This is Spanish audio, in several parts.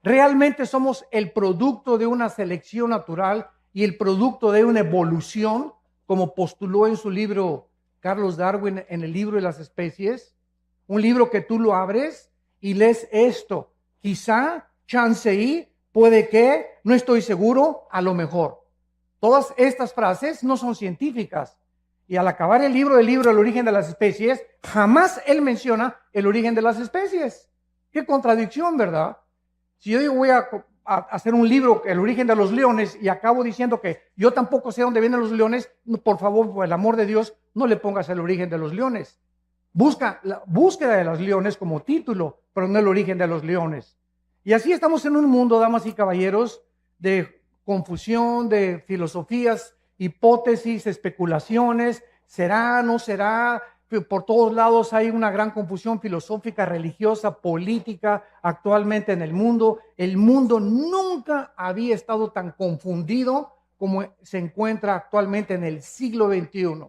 ¿Realmente somos el producto de una selección natural y el producto de una evolución, como postuló en su libro Carlos Darwin en el libro de las especies? Un libro que tú lo abres y lees esto. Quizá, chance y, puede que, no estoy seguro, a lo mejor. Todas estas frases no son científicas. Y al acabar el libro El origen de las especies, jamás él menciona el origen de las especies. Qué contradicción, ¿verdad? Si yo digo voy a hacer un libro, El origen de los leones, y acabo diciendo que yo tampoco sé dónde vienen los leones, por favor, por el amor de Dios, no le pongas el origen de los leones. Busca la búsqueda de los leones como título, pero no el origen de los leones. Y así estamos en un mundo, damas y caballeros, de confusión, de filosofías, hipótesis, especulaciones, será, no será. Por todos lados hay una gran confusión filosófica, religiosa, política actualmente en el mundo. El mundo nunca había estado tan confundido como se encuentra actualmente en el siglo XXI.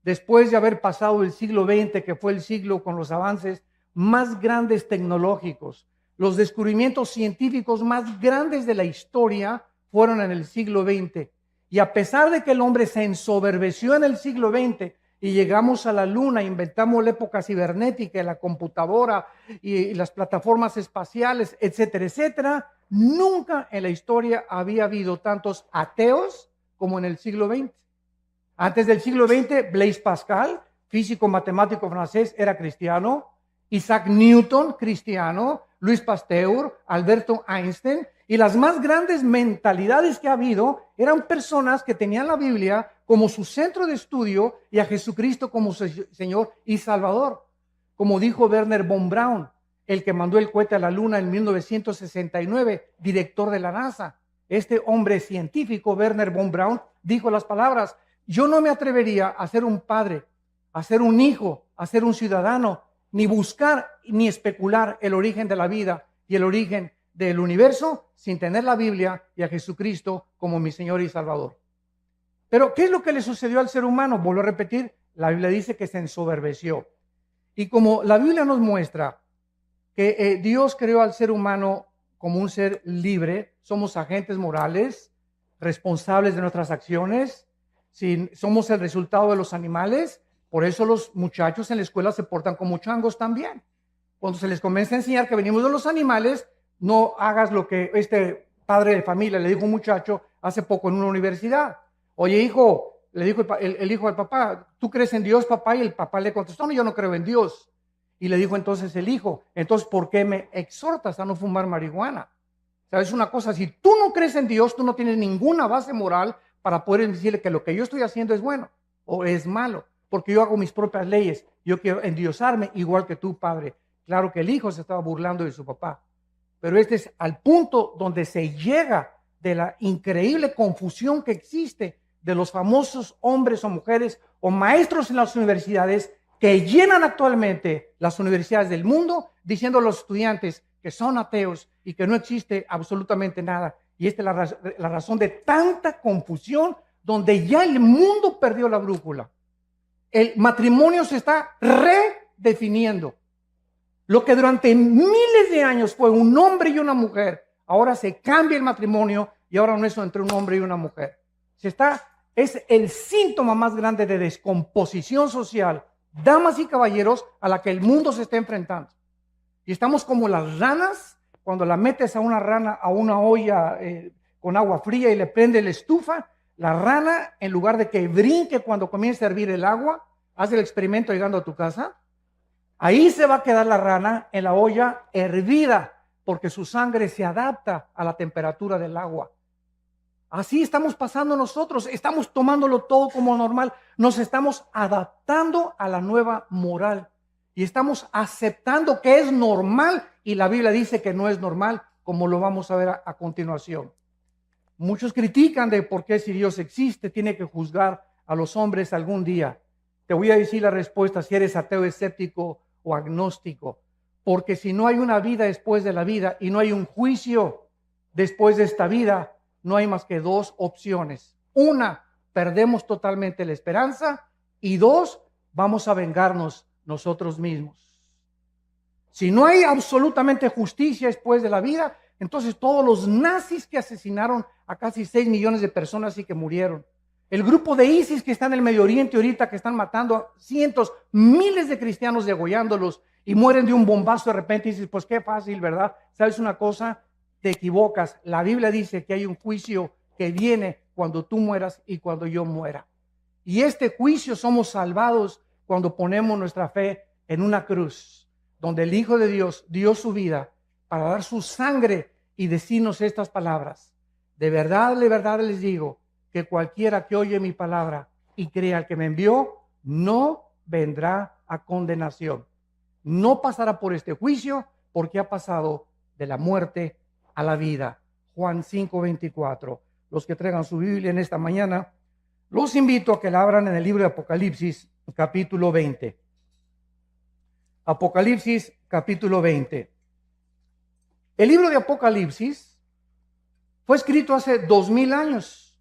Después de haber pasado el siglo XX, que fue el siglo con los avances más grandes tecnológicos, los descubrimientos científicos más grandes de la historia fueron en el siglo XX. Y a pesar de que el hombre se ensoberbeció en el siglo XX y llegamos a la luna, inventamos la época cibernética, la computadora y las plataformas espaciales, etcétera, etcétera, nunca en la historia había habido tantos ateos como en el siglo XX. Antes del siglo XX, Blaise Pascal, físico matemático francés, era cristiano. Isaac Newton, cristiano. Louis Pasteur, Alberto Einstein. Y las más grandes mentalidades que ha habido eran personas que tenían la Biblia como su centro de estudio y a Jesucristo como su Señor y Salvador. Como dijo Wernher von Braun, el que mandó el cohete a la luna en 1969, director de la NASA. Este hombre científico, Wernher von Braun, dijo las palabras: yo no me atrevería a ser un padre, a ser un hijo, a ser un ciudadano, ni buscar ni especular el origen de la vida y el origen del universo sin tener la Biblia y a Jesucristo como mi Señor y Salvador. Pero, ¿qué es lo que le sucedió al ser humano? Vuelvo a repetir, la Biblia dice que se ensoberbeció. Y como la Biblia nos muestra que Dios creó al ser humano como un ser libre, somos agentes morales, responsables de nuestras acciones, si somos el resultado de los animales, por eso los muchachos en la escuela se portan como changos también. Cuando se les comienza a enseñar que venimos de los animales, no hagas lo que este padre de familia le dijo a un muchacho hace poco en una universidad. Oye, hijo, le dijo el hijo al papá, ¿tú crees en Dios, papá? Y el papá le contestó, no, yo no creo en Dios. Y le dijo entonces el hijo, entonces, ¿por qué me exhortas a no fumar marihuana? ¿Sabes una cosa? Si tú no crees en Dios, tú no tienes ninguna base moral para poder decirle que lo que yo estoy haciendo es bueno o es malo, porque yo hago mis propias leyes. Yo quiero endiosarme igual que tú, padre. Claro que el hijo se estaba burlando de su papá, pero este es al punto donde se llega de la increíble confusión que existe de los famosos hombres o mujeres o maestros en las universidades que llenan actualmente las universidades del mundo diciendo a los estudiantes que son ateos y que no existe absolutamente nada. Y esta es la razón de tanta confusión, donde ya el mundo perdió la brújula. El matrimonio se está redefiniendo. Lo que durante miles de años fue un hombre y una mujer, ahora se cambia el matrimonio y ahora no es entre un hombre y una mujer. Es el síntoma más grande de descomposición social, damas y caballeros, a la que el mundo se está enfrentando. Y estamos como las ranas, cuando la metes a una rana a una olla con agua fría y le prende la estufa, la rana, en lugar de que brinque cuando comience a hervir el agua, haz el experimento llegando a tu casa, ahí se va a quedar la rana en la olla hervida, porque su sangre se adapta a la temperatura del agua. Así estamos pasando nosotros, estamos tomándolo todo como normal, nos estamos adaptando a la nueva moral y estamos aceptando que es normal y la Biblia dice que no es normal, como lo vamos a ver a continuación. Muchos critican de por qué, si Dios existe, tiene que juzgar a los hombres algún día. Te voy a decir la respuesta si eres ateo, escéptico o agnóstico, porque si no hay una vida después de la vida y no hay un juicio después de esta vida, no hay más que dos opciones. Una, perdemos totalmente la esperanza, y dos, vamos a vengarnos nosotros mismos. Si no hay absolutamente justicia después de la vida, Entonces todos los nazis que asesinaron a casi 6 millones de personas y que murieron. El grupo de ISIS que está en el Medio Oriente ahorita, que están matando a cientos, miles de cristianos, degollándolos y mueren de un bombazo de repente. Y dices, pues qué fácil, ¿verdad? ¿Sabes una cosa? Te equivocas. La Biblia dice que hay un juicio que viene cuando tú mueras y cuando yo muera. Y este juicio somos salvados cuando ponemos nuestra fe en una cruz, donde el Hijo de Dios dio su vida para dar su sangre y decirnos estas palabras. De verdad les digo que cualquiera que oye mi palabra y crea al que me envió, no vendrá a condenación. No pasará por este juicio porque ha pasado de la muerte a la vida. Juan 5:24. Los que traigan su Biblia en esta mañana, los invito a que la abran en el libro de Apocalipsis, capítulo 20. Apocalipsis, capítulo 20. El libro de Apocalipsis fue escrito hace 2000 años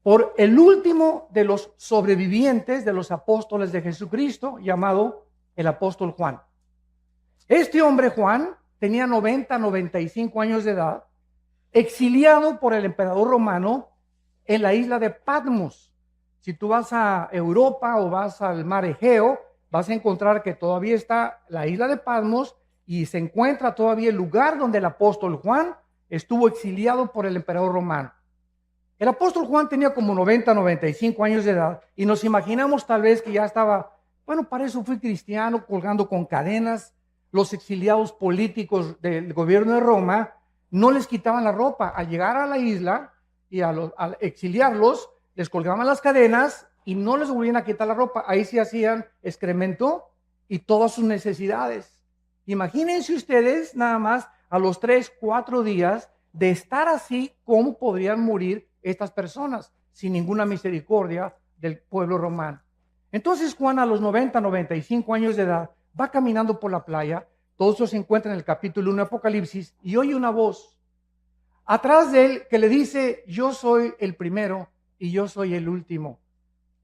por el último de los sobrevivientes de los apóstoles de Jesucristo, llamado el apóstol Juan. Este hombre, Juan, tenía 95 años de edad, exiliado por el emperador romano en la isla de Patmos. Si tú vas a Europa o vas al mar Egeo, vas a encontrar que todavía está la isla de Patmos y se encuentra todavía el lugar donde el apóstol Juan estuvo exiliado por el emperador romano. El apóstol Juan tenía como 95 años de edad y nos imaginamos tal vez que ya estaba, bueno, para eso fui cristiano, colgando con cadenas. Los exiliados políticos del gobierno de Roma no les quitaban la ropa. Al llegar a la isla y al exiliarlos, les colgaban las cadenas y no les volvían a quitar la ropa. Ahí se hacían excremento y todas sus necesidades. Imagínense ustedes nada más a los 3, 4 días de estar así, cómo podrían morir estas personas sin ninguna misericordia del pueblo romano. Entonces Juan, a los 95 años de edad, va caminando por la playa. Todo eso se encuentra en el capítulo 1 de Apocalipsis y oye una voz atrás de él que le dice: yo soy el primero y yo soy el último.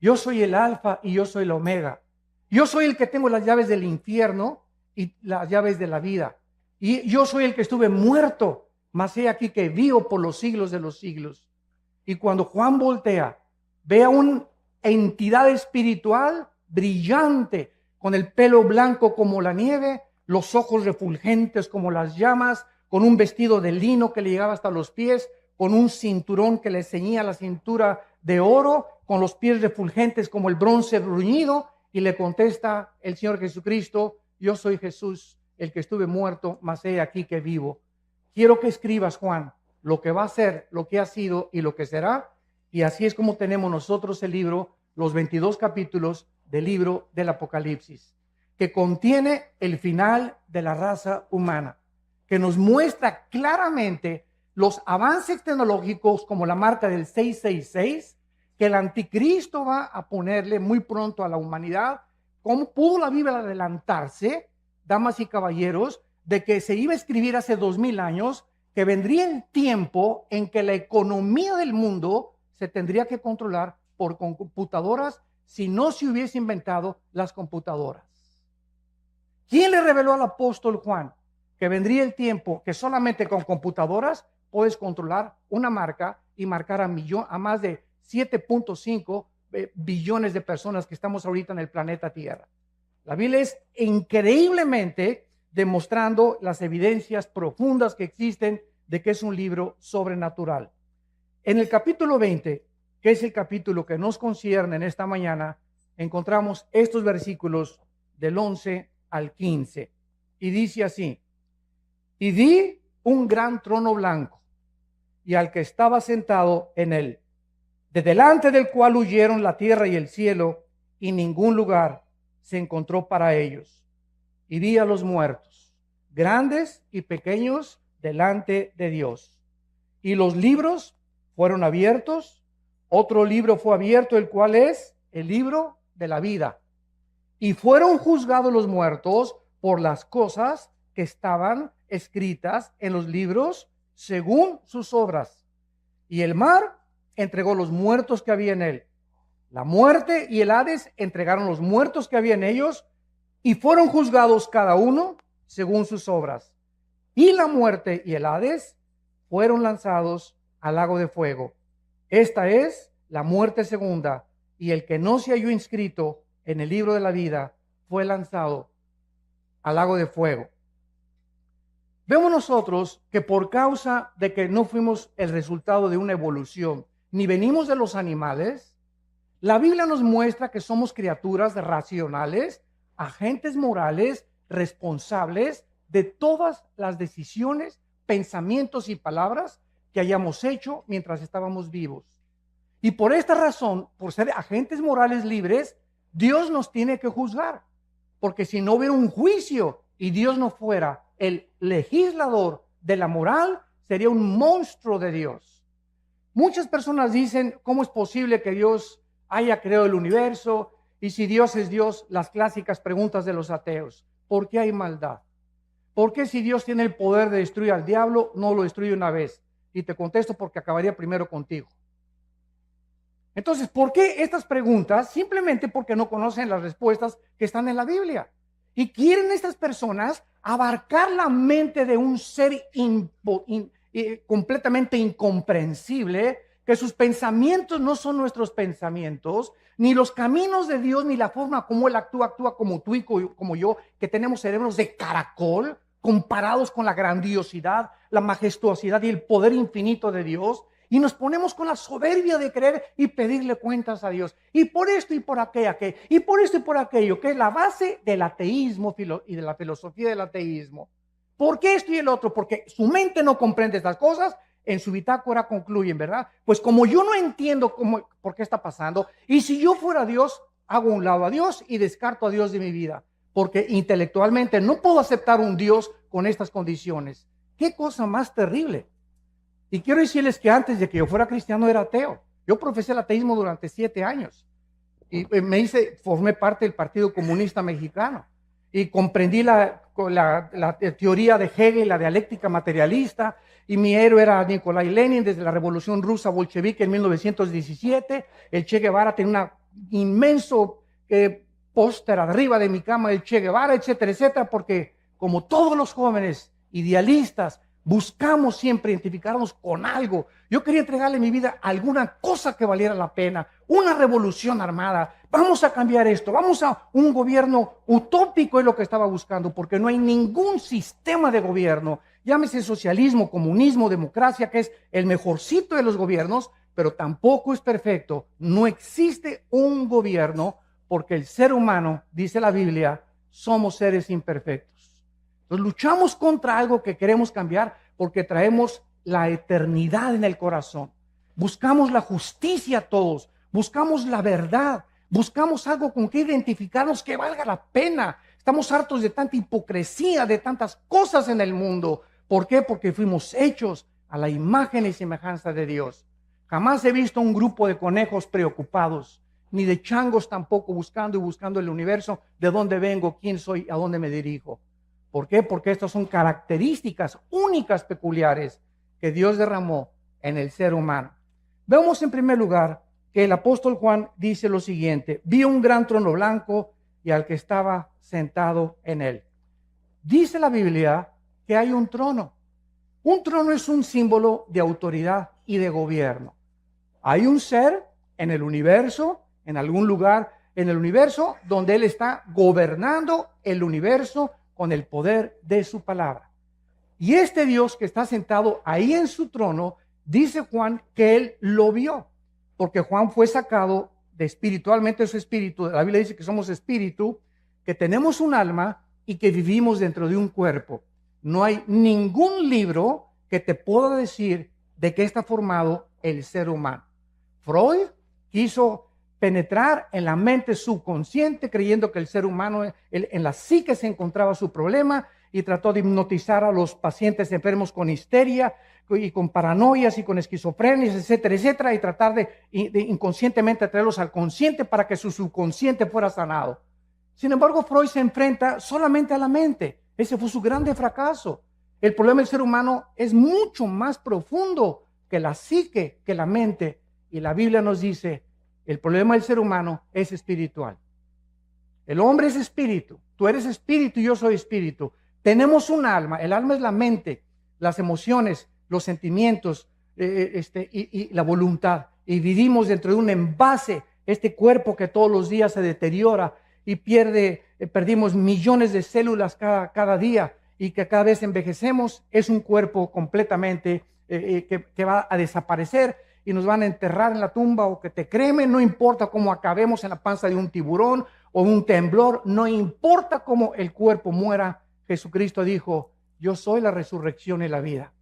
Yo soy el alfa y yo soy el omega. Yo soy el que tengo las llaves del infierno y las llaves de la vida. Y yo soy el que estuve muerto, mas he aquí que vivo por los siglos de los siglos. Y cuando Juan voltea, ve a una entidad espiritual brillante, con el pelo blanco como la nieve, los ojos refulgentes como las llamas, con un vestido de lino que le llegaba hasta los pies, con un cinturón que le ceñía la cintura de oro, con los pies refulgentes como el bronce bruñido, y le contesta el Señor Jesucristo: yo soy Jesús, el que estuve muerto, mas he aquí que vivo. Quiero que escribas, Juan, lo que va a ser, lo que ha sido y lo que será. Y así es como tenemos nosotros el libro, los 22 capítulos del libro del Apocalipsis, que contiene el final de la raza humana, que nos muestra claramente los avances tecnológicos como la marca del 666, que el anticristo va a ponerle muy pronto a la humanidad. ¿Cómo pudo la Biblia adelantarse, damas y caballeros, de que se iba a escribir hace 2000 años, que vendría el tiempo en que la economía del mundo se tendría que controlar por computadoras si no se hubiese inventado las computadoras? ¿Quién le reveló al apóstol Juan que vendría el tiempo que solamente con computadoras puedes controlar una marca y marcar a más de 7.5 billones de personas que estamos ahorita en el planeta Tierra? La Biblia es increíblemente demostrando las evidencias profundas que existen de que es un libro sobrenatural. En el capítulo 20, que es el capítulo que nos concierne en esta mañana, encontramos estos versículos del 11 al 15. Y dice así: y vi un gran trono blanco y al que estaba sentado en él, de delante del cual huyeron la tierra y el cielo, y ningún lugar se encontró para ellos. Y vi a los muertos, grandes y pequeños, delante de Dios. Y los libros fueron abiertos. Otro libro fue abierto, el cual es el libro de la vida. Y fueron juzgados los muertos por las cosas que estaban escritas en los libros según sus obras. Y el mar entregó los muertos que había en él. La muerte y el Hades entregaron los muertos que había en ellos, y fueron juzgados cada uno según sus obras. y la muerte y el Hades fueron lanzados al lago de fuego. Esta es la muerte segunda, y el que no se halló inscrito en el libro de la vida fue lanzado al lago de fuego. Vemos nosotros que por causa de que no fuimos el resultado de una evolución, ni venimos de los animales, la Biblia nos muestra que somos criaturas racionales, agentes morales, responsables de todas las decisiones, pensamientos y palabras que hayamos hecho mientras estábamos vivos. Y por esta razón, por ser agentes morales libres, Dios nos tiene que juzgar. Porque si no hubiera un juicio y Dios no fuera el legislador de la moral, sería un monstruo de Dios. Muchas personas dicen, ¿cómo es posible que Dios haya creado el universo? Y si Dios es Dios, las clásicas preguntas de los ateos. ¿Por qué hay maldad? ¿Por qué si Dios tiene el poder de destruir al diablo, no lo destruye una vez? Y te contesto porque acabaría primero contigo. Entonces, ¿por qué estas preguntas? Simplemente porque no conocen las respuestas que están en la Biblia. Y quieren estas personas abarcar la mente de un ser completamente incomprensible, que sus pensamientos no son nuestros pensamientos, ni los caminos de Dios, ni la forma como Él actúa como tú y como yo, que tenemos cerebros de caracol, comparados con la grandiosidad, la majestuosidad y el poder infinito de Dios. Y nos ponemos con la soberbia de creer y pedirle cuentas a Dios. Y por esto y por aquello, y por esto y por aquello, que es la base del ateísmo y de la filosofía del ateísmo. ¿Por qué esto y el otro? Porque su mente no comprende estas cosas, en su bitácora concluyen, ¿verdad? Pues como yo no entiendo por qué está pasando, y si yo fuera Dios, hago a un lado a Dios y descarto a Dios de mi vida. Porque intelectualmente no puedo aceptar un Dios con estas condiciones. ¿Qué cosa más terrible? Y quiero decirles que antes de que yo fuera cristiano era ateo. Yo profesé el ateísmo durante 7 años. Y formé parte del Partido Comunista Mexicano. Y comprendí la teoría de Hegel, la dialéctica materialista. Y mi héroe era Nikolai Lenin desde la Revolución Rusa Bolchevique en 1917. El Che Guevara tenía un inmenso póster arriba de mi cama del Che Guevara, etcétera, etcétera. Porque como todos los jóvenes idealistas, buscamos siempre identificarnos con algo. Yo quería entregarle mi vida a alguna cosa que valiera la pena, una revolución armada. Vamos a cambiar esto, vamos a un gobierno utópico, es lo que estaba buscando, porque no hay ningún sistema de gobierno, llámese socialismo, comunismo, democracia, que es el mejorcito de los gobiernos, pero tampoco es perfecto. No existe un gobierno porque el ser humano, dice la Biblia, somos seres imperfectos. Entonces luchamos contra algo que queremos cambiar porque traemos la eternidad en el corazón. Buscamos la justicia todos, buscamos la verdad, buscamos algo con que identificarnos que valga la pena. Estamos hartos de tanta hipocresía, de tantas cosas en el mundo. ¿Por qué? Porque fuimos hechos a la imagen y semejanza de Dios. Jamás he visto un grupo de conejos preocupados, ni de changos tampoco buscando el universo, de dónde vengo, quién soy, a dónde me dirijo. ¿Por qué? Porque estas son características únicas, peculiares, que Dios derramó en el ser humano. Vemos en primer lugar que el apóstol Juan dice lo siguiente: vi un gran trono blanco y al que estaba sentado en él. Dice la Biblia que hay un trono. Un trono es un símbolo de autoridad y de gobierno. Hay un ser en el universo, en algún lugar en el universo, donde Él está gobernando el universo con el poder de su palabra. Y este Dios que está sentado ahí en su trono, dice Juan que Él lo vio, porque Juan fue sacado de espiritualmente su espíritu. La Biblia dice que somos espíritu, que tenemos un alma y que vivimos dentro de un cuerpo. No hay ningún libro que te pueda decir de qué está formado el ser humano. Freud quiso penetrar en la mente subconsciente creyendo que el ser humano en la psique se encontraba su problema y trató de hipnotizar a los pacientes enfermos con histeria y con paranoias y con esquizofrenias, etcétera, etcétera, y tratar de inconscientemente traerlos al consciente para que su subconsciente fuera sanado. Sin embargo, Freud se enfrenta solamente a la mente. Ese fue su grande fracaso. El problema del ser humano es mucho más profundo que la psique, que la mente. Y la Biblia nos dice, el problema del ser humano es espiritual. El hombre es espíritu, tú eres espíritu y yo soy espíritu. Tenemos un alma. El alma es la mente, las emociones, los sentimientos y la voluntad. Y vivimos dentro de un envase, este cuerpo que todos los días se deteriora y perdimos millones de células cada día, y que cada vez envejecemos. Es un cuerpo completamente que va a desaparecer y nos van a enterrar en la tumba, o que te cremen. No importa cómo acabemos en la panza de un tiburón o un temblor, no importa cómo el cuerpo muera. Jesucristo dijo: yo soy la resurrección y la vida.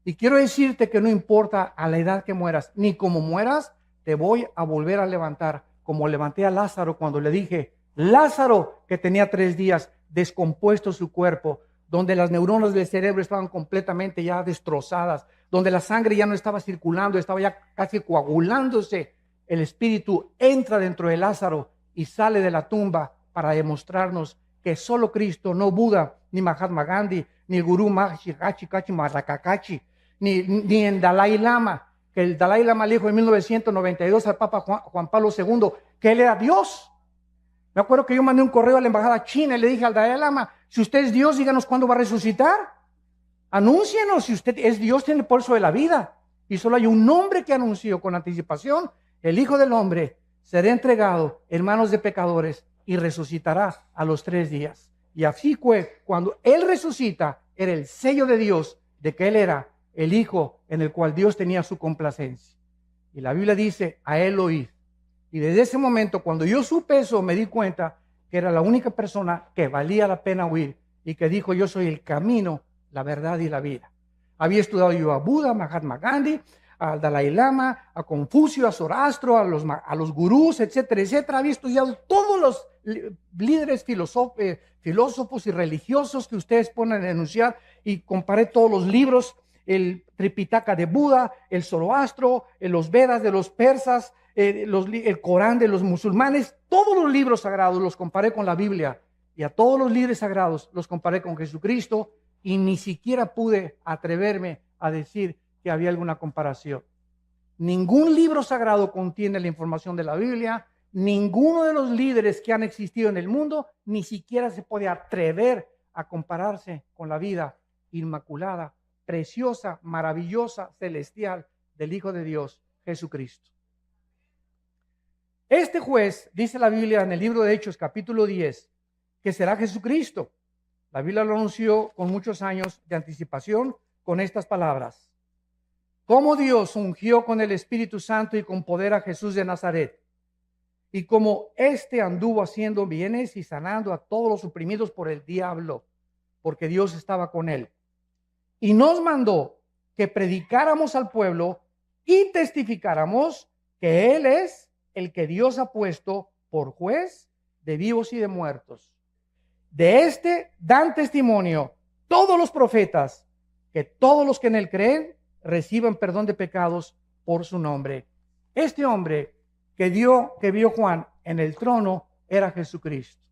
Y quiero decirte que no importa a la edad que mueras, ni cómo mueras, te voy a volver a levantar, como levanté a Lázaro cuando le dije: Lázaro, que tenía 3 días descompuesto su cuerpo, donde las neuronas del cerebro estaban completamente ya destrozadas, donde la sangre ya no estaba circulando, estaba ya casi coagulándose. El espíritu entra dentro de Lázaro y sale de la tumba para demostrarnos que solo Cristo, no Buda, ni Mahatma Gandhi, ni el gurú Maharishi Kachi Marrakakachi, ni el Dalai Lama, que el Dalai Lama le dijo en 1992 al Papa Juan Pablo II que él era Dios. Me acuerdo que yo mandé un correo a la embajada china y le dije al Dalai Lama: si usted es Dios, díganos cuándo va a resucitar. Anúncienos, si usted es Dios, tiene el pulso de la vida. Y solo hay un nombre que anunció con anticipación: el Hijo del Hombre será entregado en manos de pecadores y resucitará a los 3 días. Y así fue, cuando Él resucita, era el sello de Dios de que Él era el Hijo en el cual Dios tenía su complacencia. Y la Biblia dice: a Él oíd. Y desde ese momento, cuando yo supe eso, me di cuenta que era la única persona que valía la pena oír, y que dijo: yo soy el camino, la verdad y la vida. Había estudiado yo a Buda, a Mahatma Gandhi, al Dalai Lama, a Confucio, a Zoroastro, a los gurús, etcétera, etcétera. Había estudiado todos los líderes filósofos y religiosos que ustedes ponen a enunciar, y comparé todos los libros: el Tripitaka de Buda, el Zoroastro, los Vedas de los persas, el Corán de los musulmanes. Todos los libros sagrados los comparé con la Biblia, y a todos los líderes sagrados los comparé con Jesucristo, y ni siquiera pude atreverme a decir que había alguna comparación. Ningún libro sagrado contiene la información de la Biblia. Ninguno de los líderes que han existido en el mundo ni siquiera se puede atrever a compararse con la vida inmaculada, preciosa, maravillosa, celestial del Hijo de Dios, Jesucristo. Este juez, dice la Biblia en el libro de Hechos, capítulo 10, que será Jesucristo. La Biblia lo anunció con muchos años de anticipación con estas palabras: como Dios ungió con el Espíritu Santo y con poder a Jesús de Nazaret, y como éste anduvo haciendo bienes y sanando a todos los oprimidos por el diablo, porque Dios estaba con él. Y nos mandó que predicáramos al pueblo y testificáramos que Él es el que Dios ha puesto por juez de vivos y de muertos. De este dan testimonio todos los profetas, que todos los que en Él creen reciban perdón de pecados por su nombre. Este hombre que vio Juan en el trono era Jesucristo.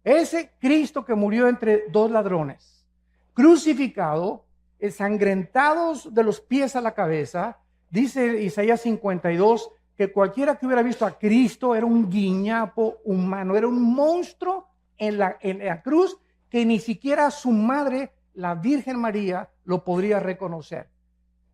Ese Cristo que murió entre 2 ladrones, crucificado, ensangrentados de los pies a la cabeza. Dice Isaías 52 que cualquiera que hubiera visto a Cristo era un guiñapo humano, era un monstruo en la cruz, que ni siquiera su madre, la Virgen María, lo podría reconocer.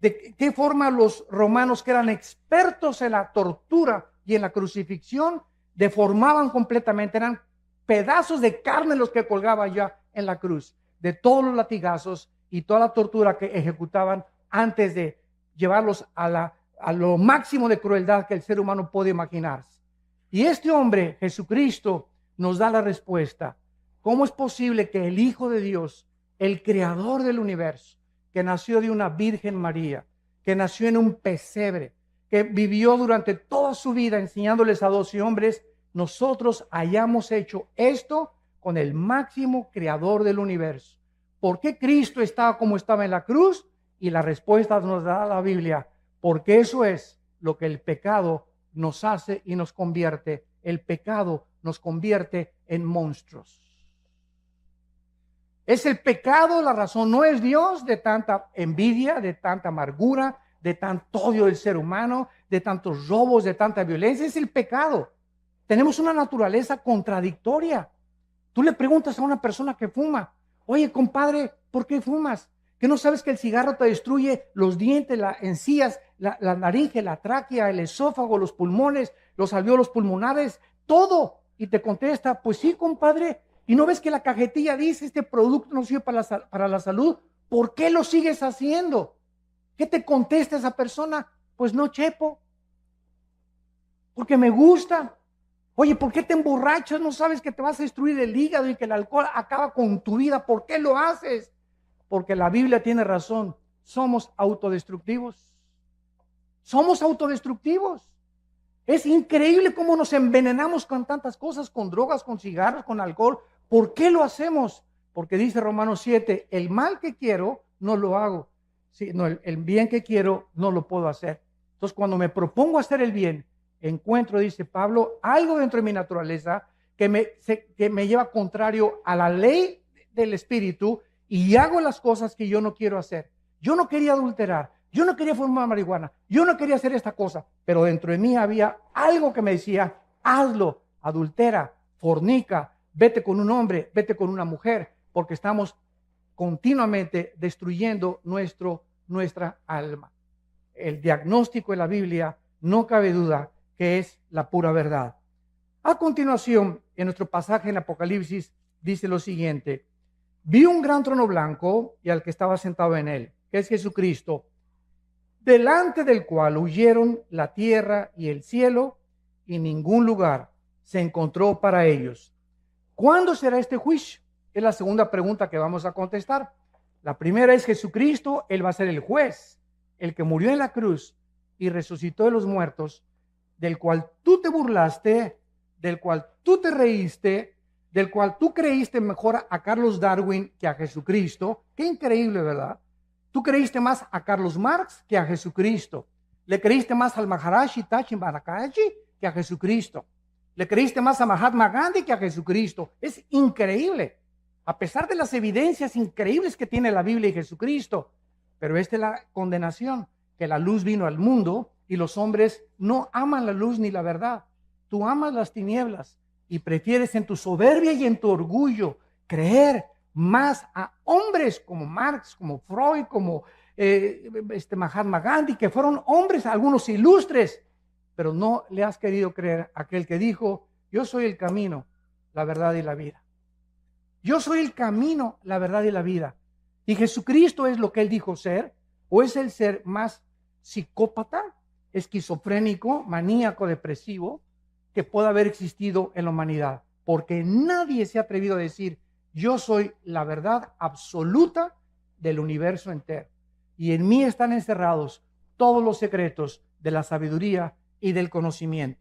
¿De qué forma los romanos, que eran expertos en la tortura y en la crucifixión, deformaban completamente? Eran pedazos de carne los que colgaban ya en la cruz, de todos los latigazos y toda la tortura que ejecutaban antes de llevarlos a lo máximo de crueldad que el ser humano puede imaginarse. Y este hombre, Jesucristo, nos da la respuesta. ¿Cómo es posible que el Hijo de Dios, el creador del universo, que nació de una Virgen María, que nació en un pesebre, que vivió durante toda su vida enseñándoles a 12 hombres, nosotros hayamos hecho esto con el máximo creador del universo? ¿Por qué Cristo estaba como estaba en la cruz? Y la respuesta nos da la Biblia: porque eso es lo que el pecado nos hace y nos convierte. El pecado nos convierte en monstruos. Es el pecado la razón, no es Dios, de tanta envidia, de tanta amargura, de tanto odio del ser humano, de tantos robos, de tanta violencia. Es el pecado. Tenemos una naturaleza contradictoria. Tú le preguntas a una persona que fuma: Oye, compadre, ¿por qué fumas? ¿Que no sabes que el cigarro te destruye los dientes, las encías, la laringe, la tráquea, el esófago, los pulmones, los alvéolos pulmonares, todo? Y te contesta, pues sí, compadre. ¿Y no ves que la cajetilla dice, este producto no sirve para la salud? ¿Por qué lo sigues haciendo? ¿Qué te contesta esa persona? Pues no, chepo, porque me gusta. Oye, ¿por qué te emborrachas? ¿No sabes que te vas a destruir el hígado y que el alcohol acaba con tu vida? ¿Por qué lo haces? Porque la Biblia tiene razón. Somos autodestructivos. Somos autodestructivos. Es increíble cómo nos envenenamos con tantas cosas, con drogas, con cigarros, con alcohol. ¿Por qué lo hacemos? Porque dice Romanos 7, el mal que quiero no lo hago. Sí, no, el bien que quiero no lo puedo hacer. Entonces, cuando me propongo hacer el bien, encuentro, dice Pablo, algo dentro de mi naturaleza que me lleva contrario a la ley del Espíritu y hago las cosas que yo no quiero hacer. Yo no quería adulterar, yo no quería fumar marihuana, yo no quería hacer esta cosa, pero dentro de mí había algo que me decía, hazlo, adultera, fornica, vete con un hombre, vete con una mujer, porque estamos continuamente destruyendo nuestra alma. El diagnóstico de la Biblia, no cabe duda que es la pura verdad. A continuación, en nuestro pasaje en Apocalipsis, dice lo siguiente: vi un gran trono blanco y al que estaba sentado en él, que es Jesucristo, delante del cual huyeron la tierra y el cielo, y ningún lugar se encontró para ellos. ¿Cuándo será este juicio? Es la segunda pregunta que vamos a contestar. La primera es Jesucristo, Él va a ser el juez, el que murió en la cruz y resucitó de los muertos, del cual tú te burlaste, del cual tú te reíste, del cual tú creíste mejor a Carlos Darwin que a Jesucristo. Qué increíble, ¿verdad? Tú creíste más a Carlos Marx que a Jesucristo. Le creíste más al Maharaji Tachi Marakaji que a Jesucristo. Le creíste más a Mahatma Gandhi que a Jesucristo. Es increíble. A pesar de las evidencias increíbles que tiene la Biblia y Jesucristo. Pero esta es la condenación, que la luz vino al mundo y los hombres no aman la luz ni la verdad. Tú amas las tinieblas y prefieres en tu soberbia y en tu orgullo creer más a hombres como Marx, como Freud, como Mahatma Gandhi, que fueron hombres, algunos ilustres, pero no le has querido creer a aquel que dijo, yo soy el camino, la verdad y la vida. Yo soy el camino, la verdad y la vida. ¿Y Jesucristo es lo que él dijo ser? ¿O es el ser más psicópata, esquizofrénico, maníaco, depresivo que pueda haber existido en la humanidad? Porque nadie se ha atrevido a decir, yo soy la verdad absoluta del universo entero. Y en mí están encerrados todos los secretos de la sabiduría y del conocimiento.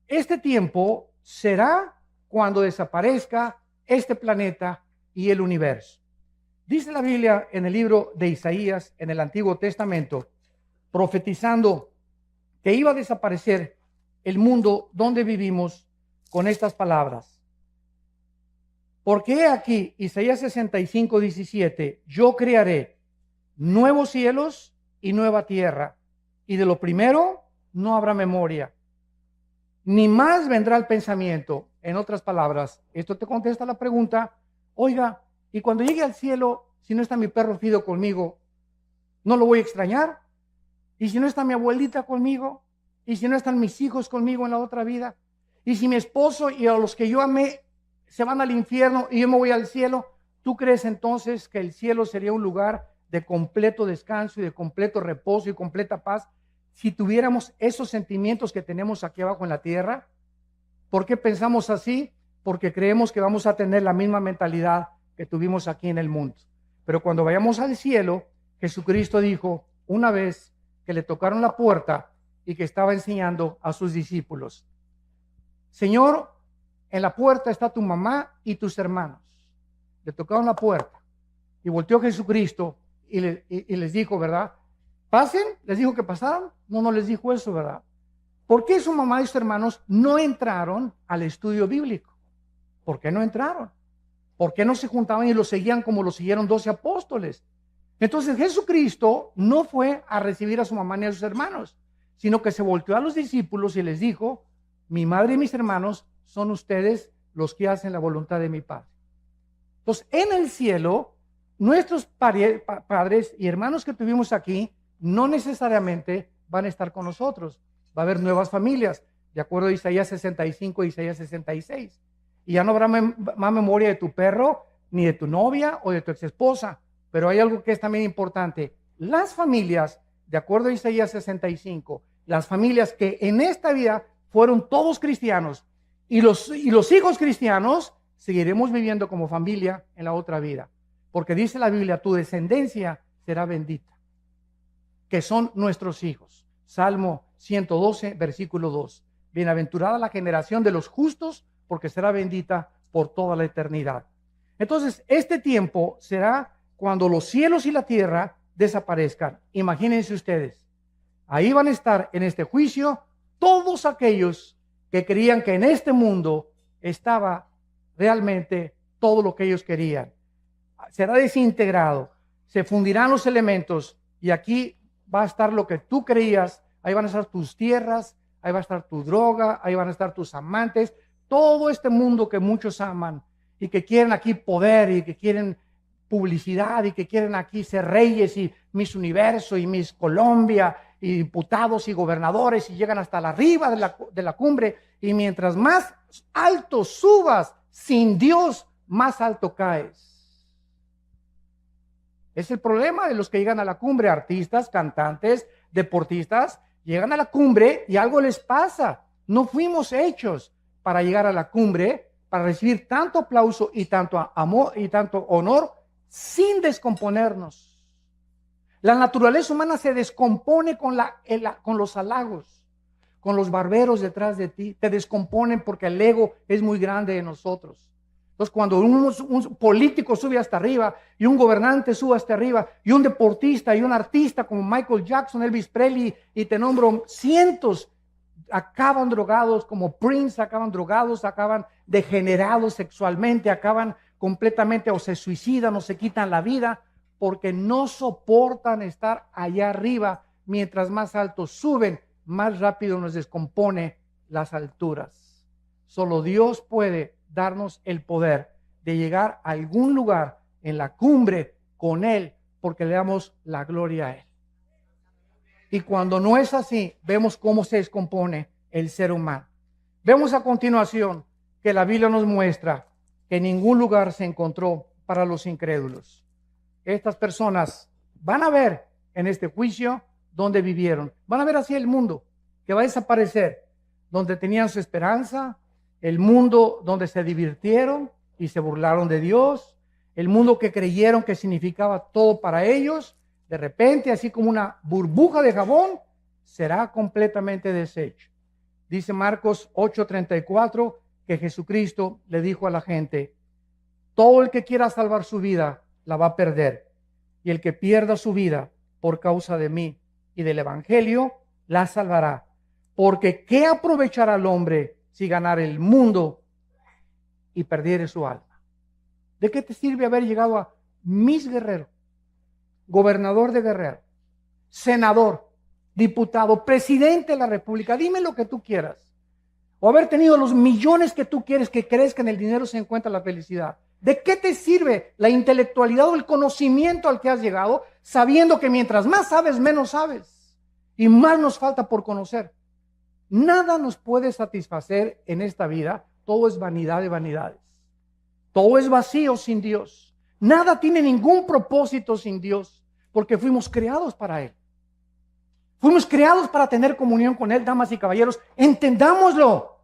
Este tiempo será cuando desaparezca este planeta y el universo. Dice la Biblia en el libro de Isaías, en el Antiguo Testamento, profetizando que iba a desaparecer el mundo donde vivimos con estas palabras. Porque aquí, Isaías 65, 17, yo crearé nuevos cielos y nueva tierra, y de lo primero no habrá memoria, ni más vendrá el pensamiento. En otras palabras, esto te contesta la pregunta, oiga, y cuando llegue al cielo, si no está mi perro Fido conmigo, ¿no lo voy a extrañar? ¿Y si no está mi abuelita conmigo? ¿Y si no están mis hijos conmigo en la otra vida? ¿Y si mi esposo y a los que yo amé se van al infierno y yo me voy al cielo? ¿Tú crees entonces que el cielo sería un lugar de completo descanso y de completo reposo y completa paz si tuviéramos esos sentimientos que tenemos aquí abajo en la tierra? ¿Por qué pensamos así? Porque creemos que vamos a tener la misma mentalidad que tuvimos aquí en el mundo. Pero cuando vayamos al cielo, Jesucristo dijo una vez que le tocaron la puerta y que estaba enseñando a sus discípulos, Señor, en la puerta está tu mamá y tus hermanos. Le tocaron la puerta y volteó Jesucristo y les dijo, ¿verdad? Pasen, les dijo que pasaran. No les dijo eso, ¿verdad? ¿Por qué su mamá y sus hermanos no entraron al estudio bíblico? ¿Por qué no entraron? ¿Por qué no se juntaban y lo seguían como lo siguieron 12 apóstoles? Entonces Jesucristo no fue a recibir a su mamá ni a sus hermanos, sino que se volteó a los discípulos y les dijo, mi madre y mis hermanos son ustedes los que hacen la voluntad de mi Padre. Entonces, en el cielo, nuestros padres y hermanos que tuvimos aquí no necesariamente van a estar con nosotros. Va a haber nuevas familias, de acuerdo a Isaías 65 y Isaías 66. Y ya no habrá más memoria de tu perro, ni de tu novia o de tu exesposa. Pero hay algo que es también importante. Las familias, de acuerdo a Isaías 65, las familias que en esta vida fueron todos cristianos y los hijos cristianos, seguiremos viviendo como familia en la otra vida. Porque dice la Biblia, tu descendencia será bendita, que son nuestros hijos. Salmo 112, versículo 2. Bienaventurada la generación de los justos, porque será bendita por toda la eternidad. Entonces, este tiempo será cuando los cielos y la tierra desaparezcan. Imagínense ustedes, ahí van a estar en este juicio todos aquellos que creían que en este mundo estaba realmente todo lo que ellos querían. Será desintegrado, se fundirán los elementos y aquí va a estar lo que tú creías. Ahí van a estar tus tierras, ahí va a estar tu droga, ahí van a estar tus amantes, todo este mundo que muchos aman y que quieren aquí poder y que quieren publicidad y que quieren aquí ser reyes y Miss Universo y Miss Colombia y diputados y gobernadores y llegan hasta la arriba de la cumbre, y mientras más alto subas sin Dios, más alto caes. Es el problema de los que llegan a la cumbre, artistas, cantantes, deportistas, llegan a la cumbre y algo les pasa. No fuimos hechos para llegar a la cumbre, para recibir tanto aplauso y tanto amor y tanto honor sin descomponernos. La naturaleza humana se descompone con los halagos, con los barberos detrás de ti. Te descomponen porque el ego es muy grande de nosotros. Entonces, cuando un político sube hasta arriba y un gobernante sube hasta arriba y un deportista y un artista como Michael Jackson, Elvis Presley, y te nombro cientos, acaban drogados, como Prince, acaban drogados, acaban degenerados sexualmente, acaban completamente o se suicidan o se quitan la vida porque no soportan estar allá arriba. Mientras más altos suben, más rápido nos descompone las alturas. Solo Dios puede darnos el poder de llegar a algún lugar en la cumbre con Él, porque le damos la gloria a Él. Y cuando no es así, vemos cómo se descompone el ser humano. Vemos a continuación que la Biblia nos muestra que ningún lugar se encontró para los incrédulos. Estas personas van a ver en este juicio donde vivieron. Van a ver así el mundo que va a desaparecer, donde tenían su esperanza, el mundo donde se divirtieron y se burlaron de Dios, el mundo que creyeron que significaba todo para ellos. De repente, así como una burbuja de jabón, será completamente deshecho. Dice Marcos 8:34 que Jesucristo le dijo a la gente: todo el que quiera salvar su vida la va a perder, y el que pierda su vida por causa de mí y del evangelio la salvará. Porque ¿qué aprovechará el hombre si ganara el mundo y perdiere su alma? ¿De qué te sirve haber llegado a Miss Guerrero, gobernador de Guerrero, senador, diputado, presidente de la República? Dime lo que tú quieras. O haber tenido los millones que tú quieres, que crees que en el dinero se encuentra la felicidad. ¿De qué te sirve la intelectualidad o el conocimiento al que has llegado, sabiendo que mientras más sabes, menos sabes? Y más nos falta por conocer. Nada nos puede satisfacer en esta vida. Todo es vanidad de vanidades. Todo es vacío sin Dios. Nada tiene ningún propósito sin Dios, porque fuimos creados para Él. Fuimos creados para tener comunión con Él, damas y caballeros. Entendámoslo.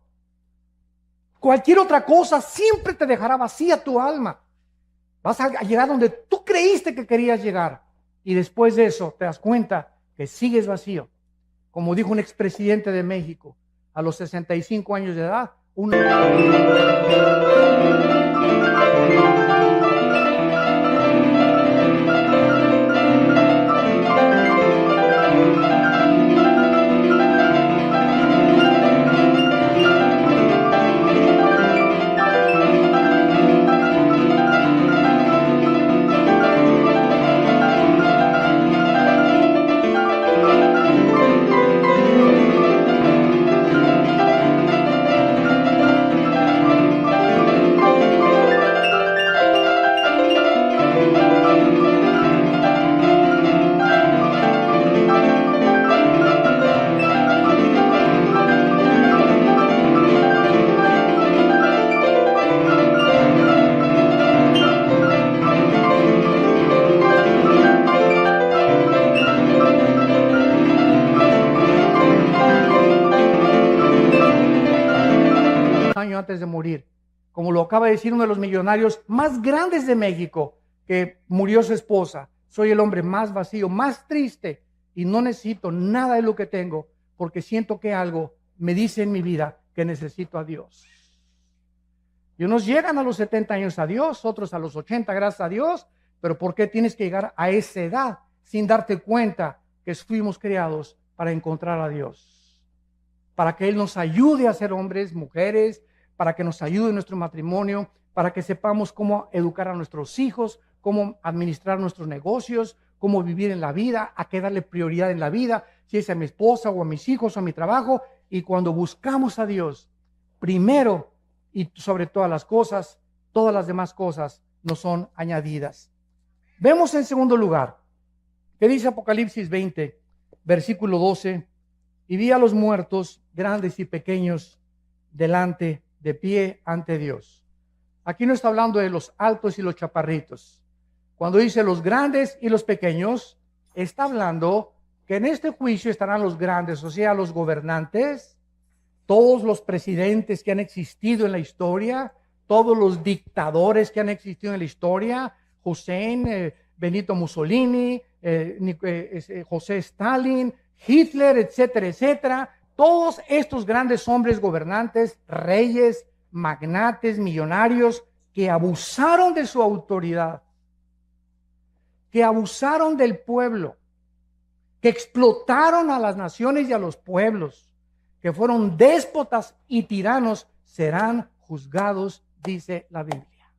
Cualquier otra cosa siempre te dejará vacía tu alma. Vas a llegar donde tú creíste que querías llegar. Y después de eso te das cuenta que sigues vacío. Como dijo un expresidente de México, a los 65 años de edad, antes de morir. Como lo acaba de decir uno de los millonarios más grandes de México, que murió su esposa. Soy el hombre más vacío, más triste, y no necesito nada de lo que tengo, porque siento que algo me dice en mi vida que necesito a Dios. Y unos llegan a los 70 años a Dios, otros a los 80, gracias a Dios, pero ¿por qué tienes que llegar a esa edad sin darte cuenta que fuimos creados para encontrar a Dios? Para que Él nos ayude a ser hombres, mujeres, para que nos ayude en nuestro matrimonio, para que sepamos cómo educar a nuestros hijos, cómo administrar nuestros negocios, cómo vivir en la vida, a qué darle prioridad en la vida, si es a mi esposa o a mis hijos o a mi trabajo. Y cuando buscamos a Dios, primero y sobre todas las cosas, todas las demás cosas nos son añadidas. Vemos en segundo lugar, que dice Apocalipsis 20, versículo 12, y vi a los muertos, grandes y pequeños, delante de pie ante Dios. Aquí no está hablando de los altos y los chaparritos. Cuando dice los grandes y los pequeños, está hablando que en este juicio estarán los grandes, o sea, los gobernantes, todos los presidentes que han existido en la historia, todos los dictadores que han existido en la historia, Hussein, Benito Mussolini, José Stalin, Hitler, etcétera, etcétera. Todos estos grandes hombres gobernantes, reyes, magnates, millonarios, que abusaron de su autoridad, que abusaron del pueblo, que explotaron a las naciones y a los pueblos, que fueron déspotas y tiranos, serán juzgados, dice la Biblia.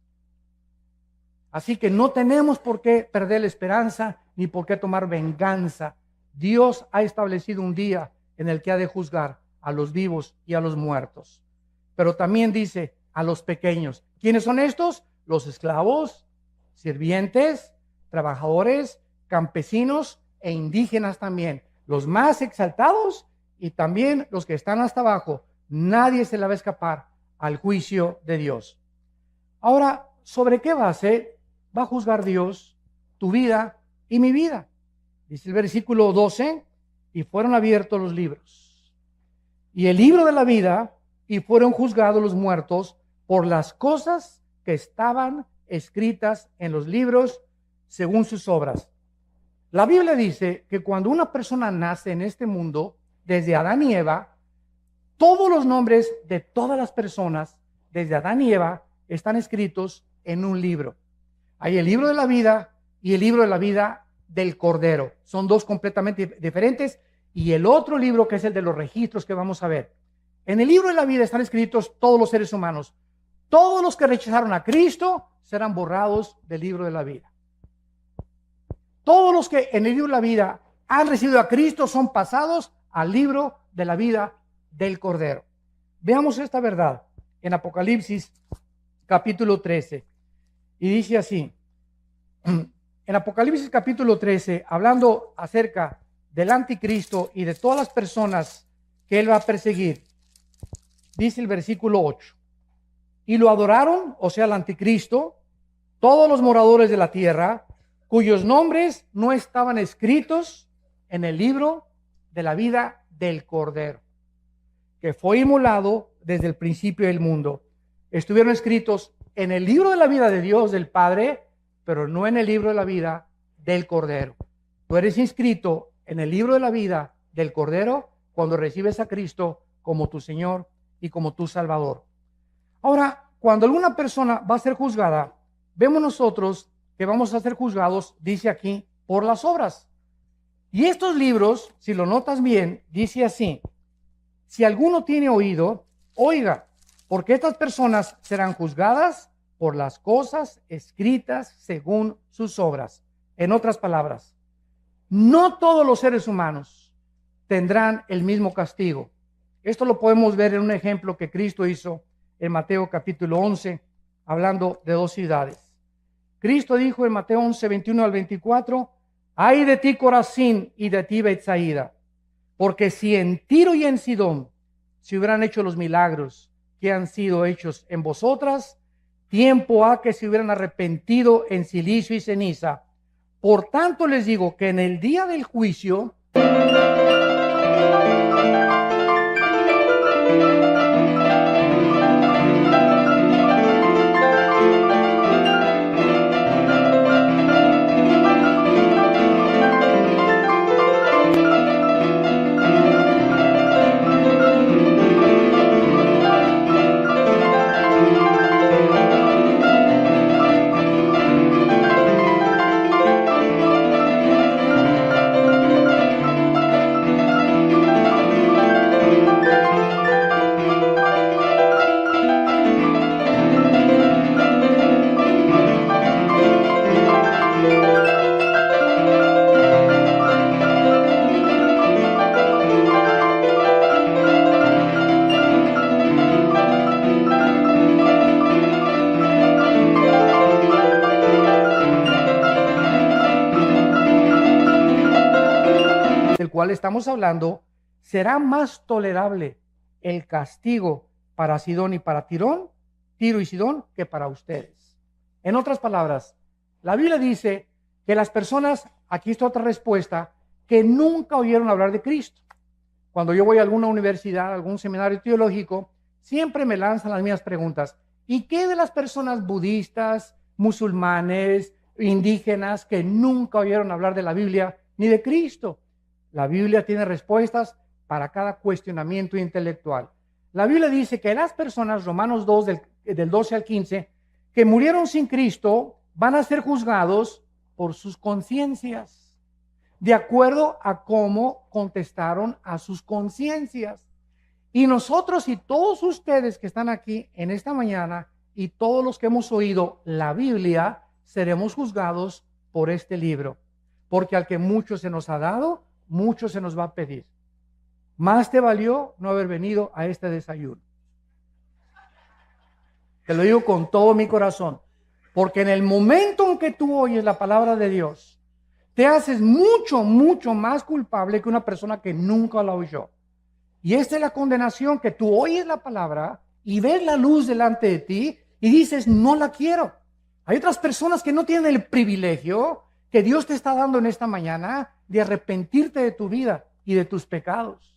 Así que no tenemos por qué perder la esperanza ni por qué tomar venganza. Dios ha establecido un día en el que ha de juzgar a los vivos y a los muertos. Pero también dice a los pequeños. ¿Quiénes son estos? Los esclavos, sirvientes, trabajadores, campesinos e indígenas también. Los más exaltados y también los que están hasta abajo. Nadie se le va a escapar al juicio de Dios. Ahora, ¿sobre qué base va a juzgar Dios tu vida y mi vida? Dice el versículo 12, y fueron abiertos los libros. Y el libro de la vida, y fueron juzgados los muertos por las cosas que estaban escritas en los libros según sus obras. La Biblia dice que cuando una persona nace en este mundo, desde Adán y Eva, todos los nombres de todas las personas, desde Adán y Eva, están escritos en un libro. Hay el libro de la vida y el libro de la vida del Cordero. Son dos completamente diferentes. Y el otro libro, que es el de los registros que vamos a ver. En el libro de la vida están escritos todos los seres humanos. Todos los que rechazaron a Cristo serán borrados del libro de la vida. Todos los que en el libro de la vida han recibido a Cristo son pasados al libro de la vida del Cordero. Veamos esta verdad en Apocalipsis capítulo 13. Y dice así, en Apocalipsis capítulo 13, hablando acerca del anticristo y de todas las personas que él va a perseguir, dice el versículo 8, y lo adoraron, o sea, el anticristo, todos los moradores de la tierra, cuyos nombres no estaban escritos en el libro de la vida del Cordero, que fue inmolado desde el principio del mundo. Estuvieron escritos en el libro de la vida de Dios, del Padre, pero no en el libro de la vida del Cordero. Tú eres inscrito en el libro de la vida del Cordero cuando recibes a Cristo como tu Señor y como tu Salvador. Ahora, cuando alguna persona va a ser juzgada, vemos nosotros que vamos a ser juzgados, dice aquí, por las obras. Y estos libros, si lo notas bien, dice así: si alguno tiene oído, oiga, porque estas personas serán juzgadas por las cosas escritas según sus obras. En otras palabras, no todos los seres humanos tendrán el mismo castigo. Esto lo podemos ver en un ejemplo que Cristo hizo en Mateo capítulo 11, hablando de dos ciudades. Cristo dijo en Mateo 11, 21 al 24, ay de ti Corazín y de ti Betsaida, porque si en Tiro y en Sidón se hubieran hecho los milagros que han sido hechos en vosotras, tiempo ha que se hubieran arrepentido en silicio y ceniza. Por tanto les digo que en el día del juicio cual estamos hablando, será más tolerable el castigo para Sidón y para Tiro y Sidón, que para ustedes. En otras palabras, la Biblia dice que las personas, aquí está otra respuesta, que nunca oyeron hablar de Cristo. Cuando yo voy a alguna universidad, a algún seminario teológico, siempre me lanzan las mismas preguntas. ¿Y qué de las personas budistas, musulmanes, indígenas que nunca oyeron hablar de la Biblia ni de Cristo? La Biblia tiene respuestas para cada cuestionamiento intelectual. La Biblia dice que las personas, Romanos 2, del 12 al 15, que murieron sin Cristo, van a ser juzgados por sus conciencias, de acuerdo a cómo contestaron a sus conciencias. Y nosotros y todos ustedes que están aquí en esta mañana y todos los que hemos oído la Biblia, seremos juzgados por este libro. Porque al que mucho se nos ha dado, mucho se nos va a pedir. Más te valió no haber venido a este desayuno. Te lo digo con todo mi corazón. Porque en el momento en que tú oyes la palabra de Dios, te haces mucho, mucho más culpable que una persona que nunca la oyó. Y esta es la condenación, que tú oyes la palabra y ves la luz delante de ti y dices, no la quiero. Hay otras personas que no tienen el privilegio que Dios te está dando en esta mañana de arrepentirte de tu vida y de tus pecados.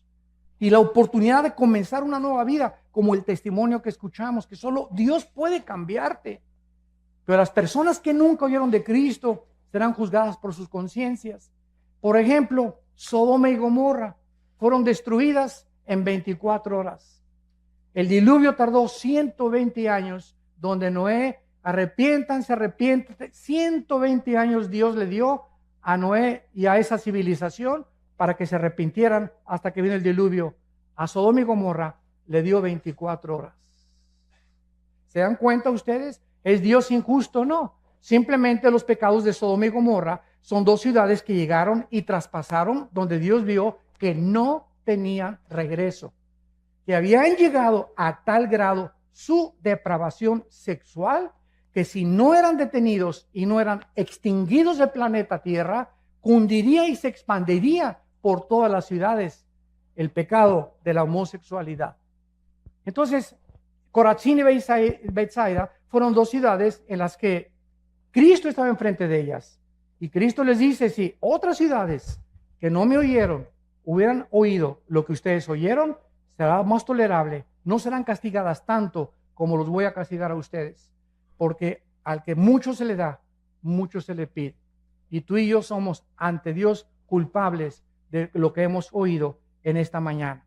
Y la oportunidad de comenzar una nueva vida, como el testimonio que escuchamos, que solo Dios puede cambiarte. Pero las personas que nunca oyeron de Cristo serán juzgadas por sus conciencias. Por ejemplo, Sodoma y Gomorra fueron destruidas en 24 horas. El diluvio tardó 120 años, donde Noé, arrepiéntanse, 120 años Dios le dio a Noé y a esa civilización para que se arrepintieran hasta que vino el diluvio. A Sodoma y Gomorra le dio 24 horas. ¿Se dan cuenta ustedes? ¿Es Dios injusto? No. Simplemente los pecados de Sodoma y Gomorra son dos ciudades que llegaron y traspasaron donde Dios vio que no tenían regreso, que habían llegado a tal grado su depravación sexual que si no eran detenidos y no eran extinguidos del planeta Tierra, cundiría y se expandiría por todas las ciudades el pecado de la homosexualidad. Entonces, Corazín y Betsaida fueron dos ciudades en las que Cristo estaba enfrente de ellas. Y Cristo les dice, si otras ciudades que no me oyeron hubieran oído lo que ustedes oyeron, será más tolerable. No serán castigadas tanto como los voy a castigar a ustedes. Porque al que mucho se le da, mucho se le pide. Y tú y yo somos ante Dios culpables de lo que hemos oído en esta mañana.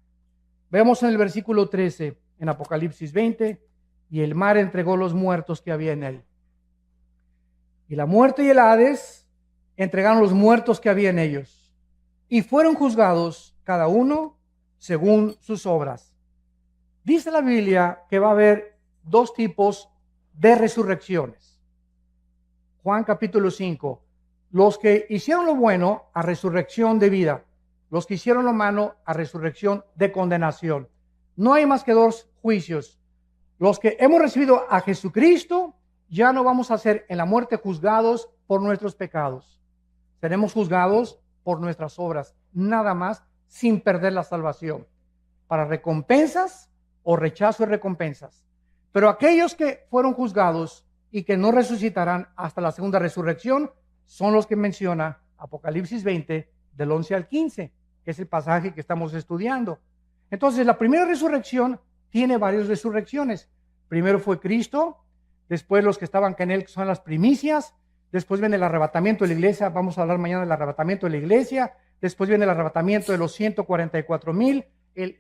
Vemos en el versículo 13, en Apocalipsis 20, y el mar entregó los muertos que había en él. Y la muerte y el Hades entregaron los muertos que había en ellos. Y fueron juzgados cada uno según sus obras. Dice la Biblia que va a haber dos tipos de resurrecciones. Juan capítulo 5. Los que hicieron lo bueno a resurrección de vida. Los que hicieron lo malo a resurrección de condenación. No hay más que dos juicios. Los que hemos recibido a Jesucristo, ya no vamos a ser en la muerte juzgados por nuestros pecados. Seremos juzgados por nuestras obras, nada más, sin perder la salvación. Para recompensas o rechazo de recompensas. Pero aquellos que fueron juzgados y que no resucitarán hasta la segunda resurrección, son los que menciona Apocalipsis 20, del 11 al 15, que es el pasaje que estamos estudiando. Entonces, la primera resurrección tiene varias resurrecciones. Primero fue Cristo, después los que estaban en él, que son las primicias, después viene el arrebatamiento de la iglesia, vamos a hablar mañana del arrebatamiento de la iglesia, después viene el arrebatamiento de los 144,000,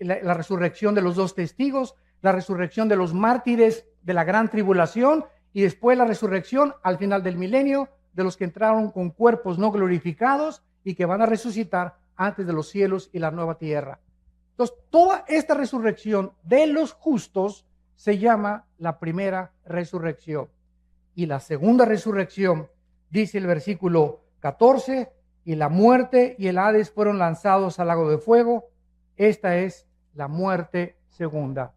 la resurrección de los dos testigos, la resurrección de los mártires de la gran tribulación, y después la resurrección al final del milenio de los que entraron con cuerpos no glorificados y que van a resucitar antes de los cielos y la nueva tierra. Entonces, toda esta resurrección de los justos se llama la primera resurrección. Y la segunda resurrección, dice el versículo 14, y la muerte y el Hades fueron lanzados al lago de fuego. Esta es la muerte segunda.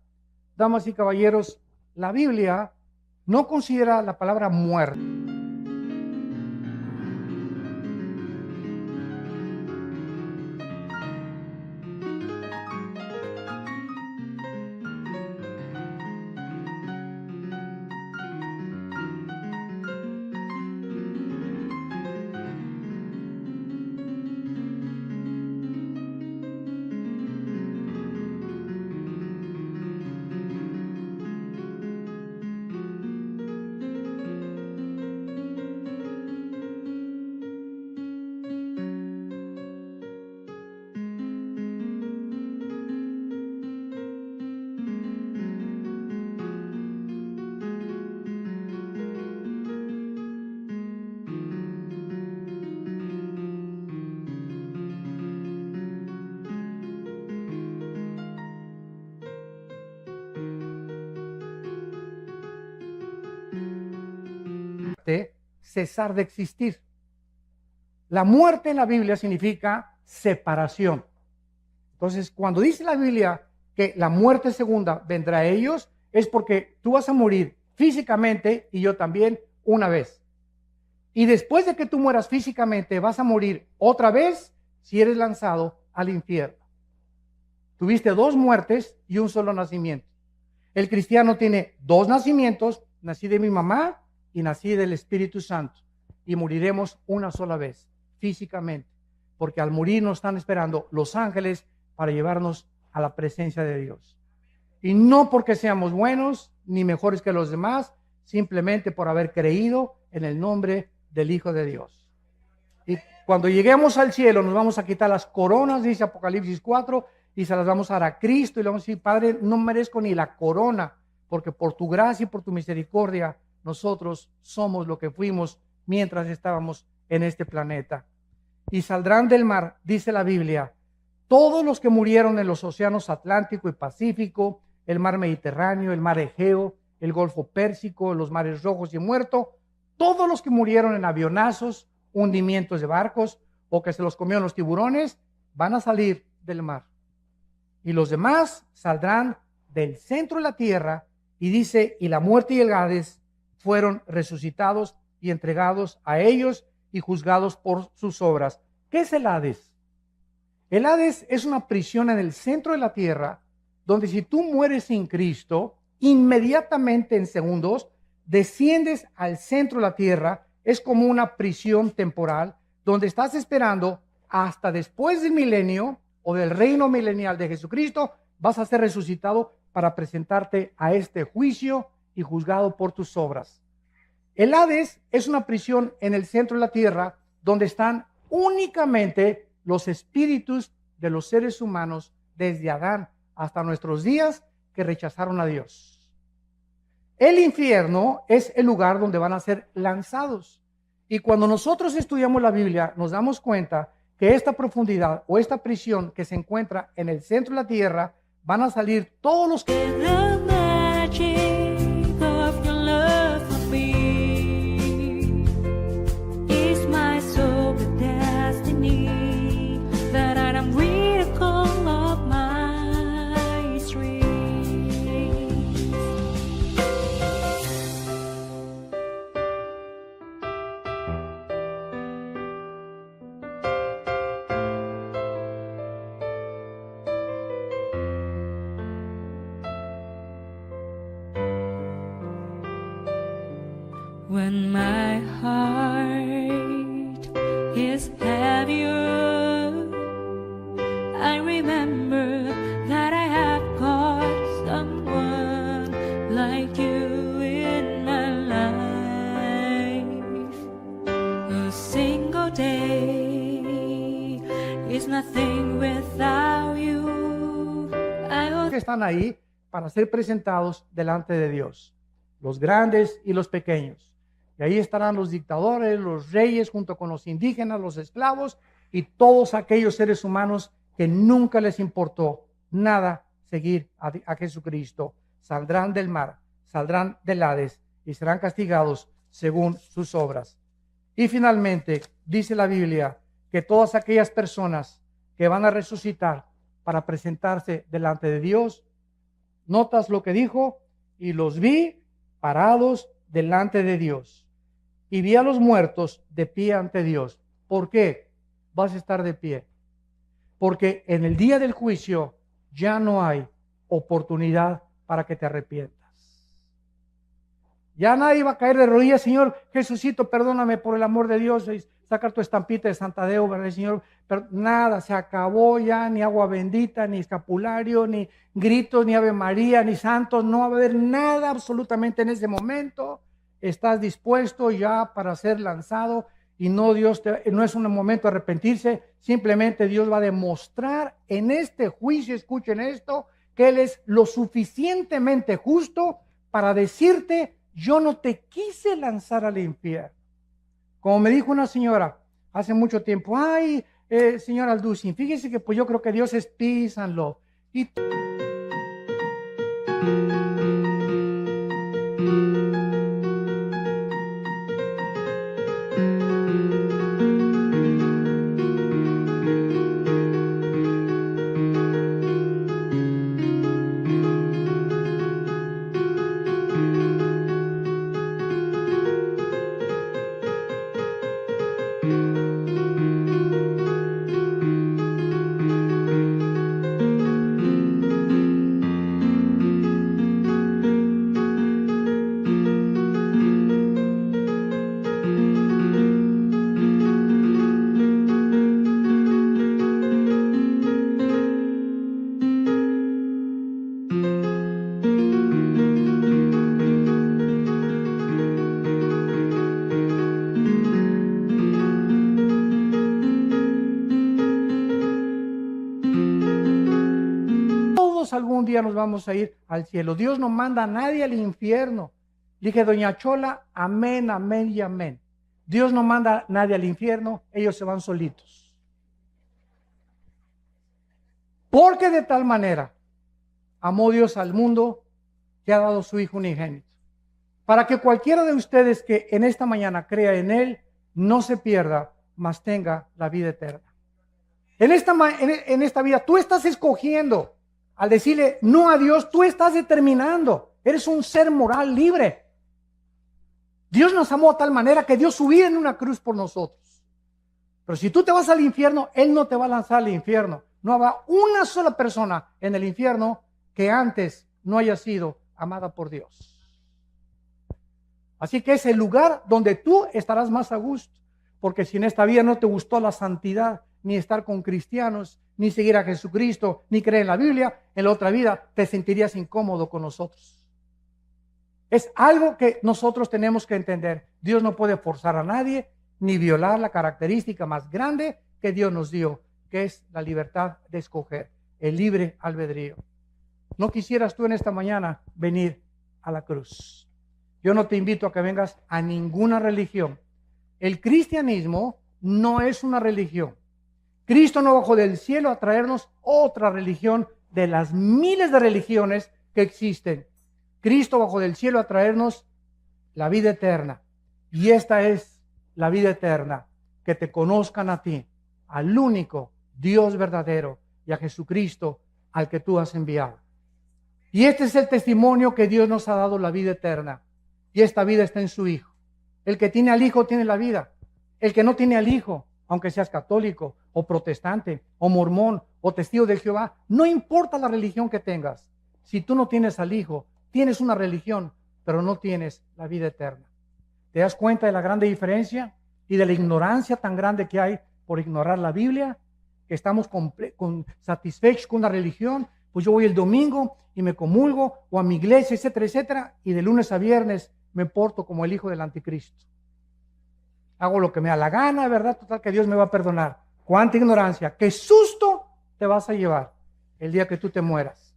Damas y caballeros, la Biblia no considera la palabra muerte. muerte cesar de existir. La muerte en la Biblia significa separación. Entonces, cuando dice la Biblia que la muerte segunda vendrá a ellos, es porque tú vas a morir físicamente y yo también una vez. Y después de que tú mueras físicamente, vas a morir otra vez si eres lanzado al infierno. Tuviste 2 muertes y un solo nacimiento. El cristiano tiene 2 nacimientos, nací de mi mamá y nací del Espíritu Santo. Y moriremos una sola vez, físicamente, porque al morir nos están esperando los ángeles para llevarnos a la presencia de Dios. Y no porque seamos buenos ni mejores que los demás, simplemente por haber creído en el nombre del Hijo de Dios. Y cuando lleguemos al cielo nos vamos a quitar las coronas, dice Apocalipsis 4, y se las vamos a dar a Cristo y le vamos a decir: Padre, no merezco ni la corona, porque por tu gracia y por tu misericordia nosotros somos lo que fuimos mientras estábamos en este planeta. Y saldrán del mar, dice la Biblia, todos los que murieron en los océanos Atlántico y Pacífico, el mar Mediterráneo, el mar Egeo, el Golfo Pérsico, los mares Rojos y Muerto, todos los que murieron en avionazos, hundimientos de barcos o que se los comieron los tiburones, van a salir del mar. Y los demás saldrán del centro de la tierra, y dice, y la muerte y el Hades fueron resucitados y entregados a ellos y juzgados por sus obras. ¿Qué es el Hades? El Hades es una prisión en el centro de la tierra, donde si tú mueres sin Cristo, inmediatamente en segundos, desciendes al centro de la tierra. Es como una prisión temporal, donde estás esperando hasta después del milenio o del reino milenial de Jesucristo, vas a ser resucitado para presentarte a este juicio y juzgado por tus obras. El Hades es una prisión en el centro de la tierra, donde están únicamente los espíritus de los seres humanos desde Adán hasta nuestros días que rechazaron a Dios. El infierno es el lugar donde van a ser lanzados. Y cuando nosotros estudiamos la Biblia, nos damos cuenta que esta profundidad o esta prisión que se encuentra en el centro de la tierra, van a salir todos los que... When my heart is heavier, I remember that I have got someone like you in my life. A single day is nothing without you. Que están ahí para ser presentados delante de Dios, los grandes y los pequeños. Y ahí estarán los dictadores, los reyes, junto con los indígenas, los esclavos y todos aquellos seres humanos que nunca les importó nada seguir a Jesucristo. Saldrán del mar, saldrán del Hades y serán castigados según sus obras. Y finalmente, dice la Biblia que todas aquellas personas que van a resucitar para presentarse delante de Dios, notas lo que dijo, y los vi parados delante de Dios. Y vi a los muertos de pie ante Dios. ¿Por qué vas a estar de pie? Porque en el día del juicio ya no hay oportunidad para que te arrepientas. Ya nadie va a caer de rodillas: Señor Jesucito, perdóname por el amor de Dios, y sacar tu estampita de Santa Deo, ¿verdad, Señor? Pero nada, se acabó ya, ni agua bendita, ni escapulario, ni gritos, ni Ave María, ni santos, no va a haber nada absolutamente en ese momento. Estás dispuesto ya para ser lanzado y no es un momento de arrepentirse, simplemente Dios va a demostrar en este juicio, escuchen esto, que Él es lo suficientemente justo para decirte: yo no te quise lanzar al infierno. Como me dijo una señora hace mucho tiempo: ay, señora Alducin, fíjese que pues yo creo que Dios es peace and love. Y todos algún día nos vamos a ir al cielo. Dios no manda a nadie al infierno. Dije, doña Chola, amén, amén y amén. Dios no manda a nadie al infierno, ellos se van solitos. Porque de tal manera amó Dios al mundo que ha dado su Hijo unigénito, para que cualquiera de ustedes que en esta mañana crea en Él, no se pierda, mas tenga la vida eterna. En esta vida tú estás escogiendo, al decirle no a Dios, tú estás determinando, eres un ser moral libre. Dios nos amó de tal manera que dio su vida en una cruz por nosotros. Pero si tú te vas al infierno, Él no te va a lanzar al infierno. No habrá una sola persona en el infierno que antes no haya sido amada por Dios. Así que es el lugar donde tú estarás más a gusto. Porque si en esta vida no te gustó la santidad, ni estar con cristianos, ni seguir a Jesucristo, ni creer en la Biblia, en la otra vida te sentirías incómodo con nosotros. Es algo que nosotros tenemos que entender. Dios no puede forzar a nadie, ni violar la característica más grande que Dios nos dio, que es la libertad de escoger, el libre albedrío. ¿No quisieras tú en esta mañana venir a la cruz? Yo no te invito a que vengas a ninguna religión. El cristianismo no es una religión. Cristo no bajó del cielo a traernos otra religión de las miles de religiones que existen. Cristo bajó del cielo a traernos la vida eterna. Y esta es la vida eterna, que te conozcan a ti, al único Dios verdadero, y a Jesucristo al que tú has enviado. Y este es el testimonio que Dios nos ha dado, la vida eterna. Y esta vida está en su Hijo. El que tiene al Hijo tiene la vida. El que no tiene al Hijo, aunque seas católico o protestante o mormón o testigo de Jehová, no importa la religión que tengas. Si tú no tienes al Hijo, tienes una religión, pero no tienes la vida eterna. ¿Te das cuenta de la grande diferencia y de la ignorancia tan grande que hay por ignorar la Biblia? Que estamos satisfechos con una religión. Pues yo voy el domingo y me comulgo, o a mi iglesia, etcétera, etcétera, y de lunes a viernes me porto como el hijo del anticristo. Hago lo que me da la gana, ¿verdad? Total, que Dios me va a perdonar. ¡Cuánta ignorancia! ¡Qué susto te vas a llevar el día que tú te mueras!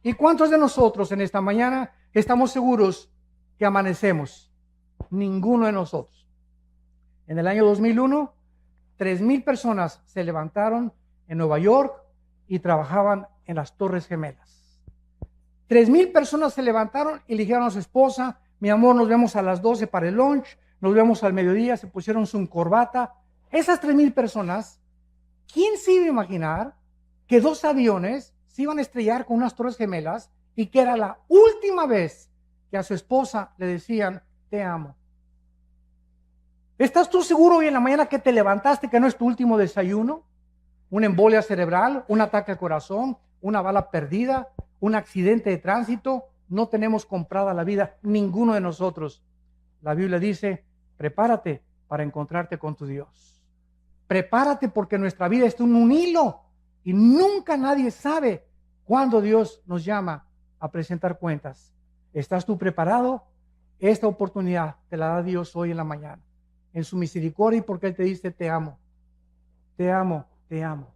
¿Y cuántos de nosotros en esta mañana estamos seguros que amanecemos? Ninguno de nosotros. En el año 2001, 3,000 personas se levantaron en Nueva York y trabajaban en las Torres Gemelas. 3,000 personas se levantaron y le dijeron a su esposa: mi amor, nos vemos a las 12 para el lunch, nos vemos al mediodía, se pusieron su corbata. Esas 3,000 personas, ¿quién se iba a imaginar que 2 aviones se iban a estrellar con unas Torres Gemelas y que era la última vez que a su esposa le decían te amo? ¿Estás tú seguro hoy en la mañana que te levantaste que no es tu último desayuno? ¿Una embolia cerebral, un ataque al corazón, una bala perdida, un accidente de tránsito? No tenemos comprada la vida, ninguno de nosotros. La Biblia dice: prepárate para encontrarte con tu Dios. Prepárate, porque nuestra vida está en un hilo y nunca nadie sabe cuándo Dios nos llama a presentar cuentas. ¿Estás tú preparado? Esta oportunidad te la da Dios hoy en la mañana, en su misericordia, y porque Él te dice te amo, te amo, te amo.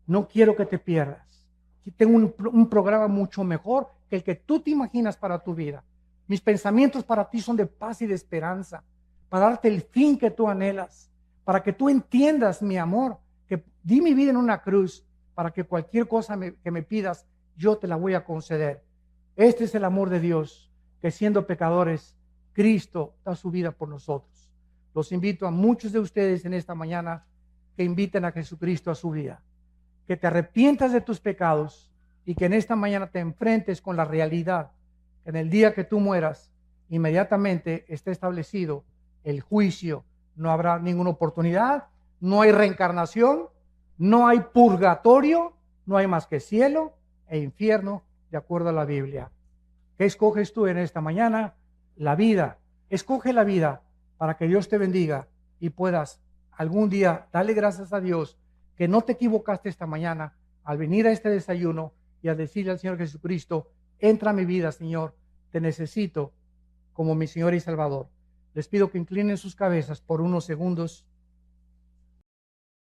No quiero que te pierdas. Tengo un programa mucho mejor que el que tú te imaginas para tu vida. Mis pensamientos para ti son de paz y de esperanza, para darte el fin que tú anhelas, para que tú entiendas mi amor, que di mi vida en una cruz, para que cualquier cosa que me pidas, yo te la voy a conceder. Este es el amor de Dios, que siendo pecadores, Cristo da su vida por nosotros. Los invito a muchos de ustedes en esta mañana que inviten a Jesucristo a su vida, que te arrepientas de tus pecados y que en esta mañana te enfrentes con la realidad que en el día que tú mueras, inmediatamente esté establecido el juicio. No habrá ninguna oportunidad, no hay reencarnación, no hay purgatorio, no hay más que cielo e infierno, de acuerdo a la Biblia. ¿Qué escoges tú en esta mañana? La vida. Escoge la vida para que Dios te bendiga y puedas algún día darle gracias a Dios que no te equivocaste esta mañana al venir a este desayuno y al decirle al Señor Jesucristo: entra a mi vida, Señor, te necesito como mi Señor y Salvador. Les pido que inclinen sus cabezas por unos segundos.